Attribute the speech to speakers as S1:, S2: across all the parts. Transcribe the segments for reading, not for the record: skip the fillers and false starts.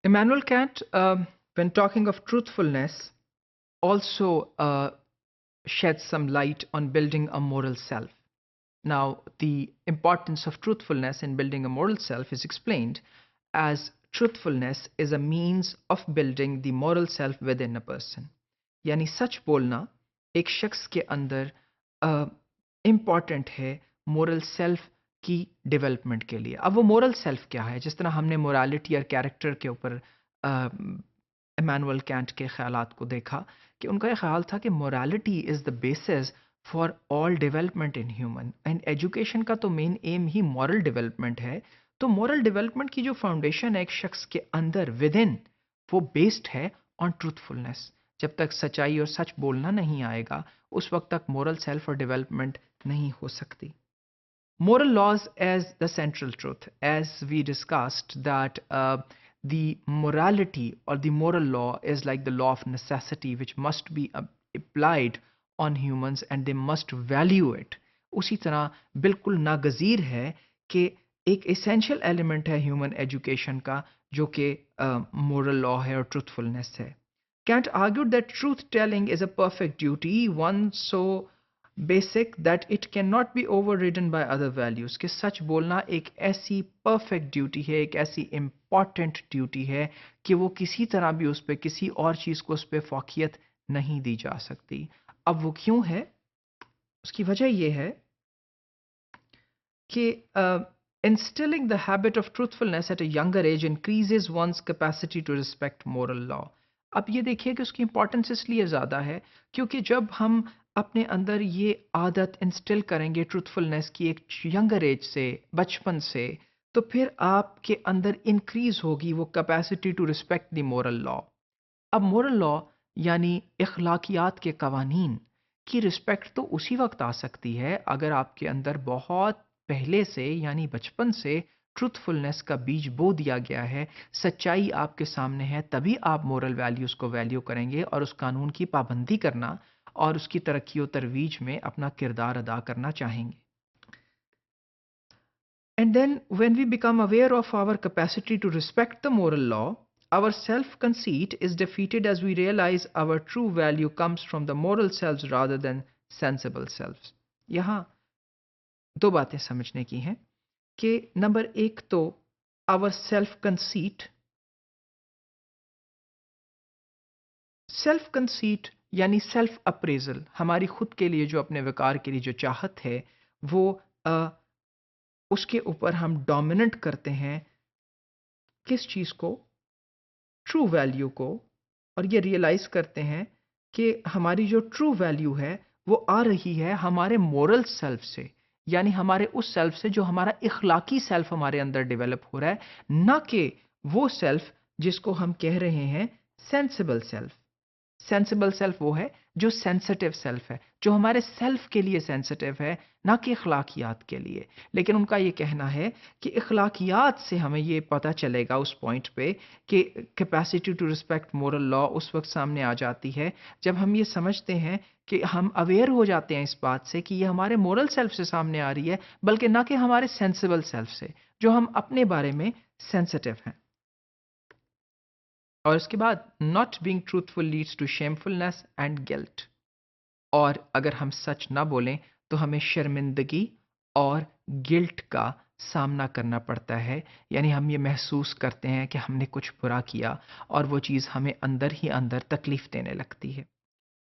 S1: Immanuel Kant, when talking of truthfulness, also sheds some light on building a moral self. Now, the importance of truthfulness in building a moral self is explained as truthfulness is a means of building the moral self within a person. यानी सच बोलना एक शख्स के अंदर important है moral self की development के लिए। अब वो मोरल सेल्फ क्या है? जिस तरह हमने मोरालिटी और कैरेक्टर के ऊपर इमैनुअल कैंट के ख्यालात को देखा कि उनका ये ख्याल था कि morality is the basis for all development in human and education का तो मेन एम ही मॉरल डेवलपमेंट है। तो मॉरल डेवलपमेंट की जो फाउंडेशन है एक शख्स के अंदर विद इन, वो बेस्ड है ऑन ट्रूथफुलनेस। जब तक सच्चाई और सच बोलना नहीं आएगा उस वक्त तक मोरल सेल्फ और डेवलपमेंट नहीं हो सकती। Moral laws as the central truth, as we discussed that the morality or the moral law is like the law of necessity which must be applied on humans and they must value it. उसी तरह बिल्कुल नागजीर है कि एक essential element है human education का जो कि moral law है और truthfulness है. Kant argued that truth telling is a perfect duty, one so basic that it cannot be overridden by other values. कि सच बोलना एक ऐसी perfect duty है, एक ऐसी important duty है कि वो किसी तरह भी उस पर किसी और चीज़ को उस पर फौकियत नहीं दी जा सकती। अब वो क्यों है? उसकी वजह ये है कि instilling the habit of truthfulness at a younger age increases one's capacity to respect moral law. अब ये देखिए कि उसकी इंपॉर्टेंस इसलिए ज़्यादा है क्योंकि जब हम अपने अंदर ये आदत इंस्टिल करेंगे ट्रूथफुलनेस की एक यंगर एज से, बचपन से, तो फिर आपके अंदर इंक्रीज होगी वो capacity to respect the moral law. अब मोरल लॉ यानी इखलाकियात के कवानीन की रिस्पेक्ट तो उसी वक्त आ सकती है अगर आपके अंदर बहुत पहले से यानी बचपन से ट्रूथफुलनेस का बीज बो दिया गया है, सच्चाई आपके सामने है, तभी आप मोरल वैल्यूज़ को वैल्यू करेंगे और उस कानून की पाबंदी करना और उसकी तरक्की व तरवीज में अपना किरदार अदा करना चाहेंगे। And then when we become aware of our capacity to respect the moral law, our self-conceit is defeated as we realize our true value comes from the moral selves rather than sensible selves. यहाँ दो बातें समझने की हैं कि number एक तो our self-conceit यानी सेल्फ अप्रेजल, हमारी खुद के लिए जो अपने विकार के लिए जो चाहत है वो उसके ऊपर हम डोमिनेंट करते हैं किस चीज़ को? ट्रू वैल्यू को। और ये रियलाइज़ करते हैं कि हमारी जो ट्रू वैल्यू है वो आ रही है हमारे मोरल सेल्फ से, यानी हमारे उस सेल्फ से जो हमारा इखलाकी सेल्फ हमारे अंदर डेवलप हो रहा है, ना कि वो सेल्फ जिसको हम कह रहे हैं सेंसिबल सेल्फ। सेंसिबल सेल्फ वो है जो सेंसिटिव सेल्फ है, जो हमारे सेल्फ के लिए सेंसिटिव है, ना कि अखलाकियात के लिए। लेकिन उनका ये कहना है कि अखलाकियात से हमें ये पता चलेगा उस पॉइंट पे कि capacity to respect moral law उस वक्त सामने आ जाती है जब हम ये समझते हैं कि हम अवेयर हो जाते हैं इस बात से कि ये हमारे मोरल सेल्फ से सामने आ रही है, बल्कि ना कि हमारे सेंसिबल सेल्फ से, जो हम अपने बारे में सेंसिटिव हैं। और इसके बाद not being truthful leads to shamefulness and guilt. और अगर हम सच ना बोलें तो हमें शर्मिंदगी और गिल्ट का सामना करना पड़ता है, यानी हम ये महसूस करते हैं कि हमने कुछ बुरा किया और वो चीज़ हमें अंदर ही अंदर तकलीफ देने लगती है।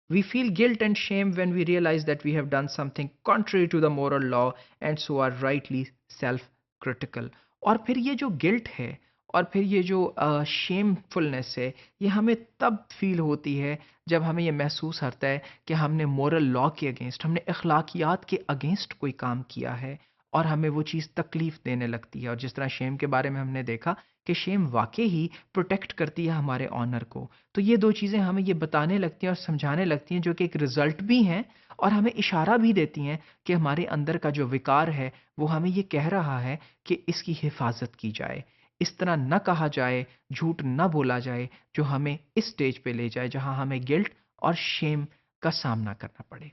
S1: We feel guilt and shame when we realize that we have done something contrary to the moral law and so are rightly self-critical. और फिर ये जो गिल्ट है और फिर ये जो शेमफुलनेस है, ये हमें तब फील होती है जब हमें ये महसूस होता है कि हमने मोरल लॉ के अगेंस्ट, हमने अखलाकियात के अगेंस्ट कोई काम किया है और हमें वो चीज़ तकलीफ देने लगती है। और जिस तरह शेम के बारे में हमने देखा कि शेम वाकई ही प्रोटेक्ट करती है हमारे ऑनर को। तो ये दो चीज़ें हमें ये बताने लगती हैं और समझाने लगती हैं जो कि एक रिजल्ट भी हैं और हमें इशारा भी देती हैं कि हमारे अंदर का जो विकार है वो हमें ये कह रहा है कि इसकी हिफाजत की जाए, इस तरह न कहा जाए, झूठ न बोला जाए जो हमें इस स्टेज पे ले जाए जहां हमें गिल्ट और शेम का सामना करना पड़े।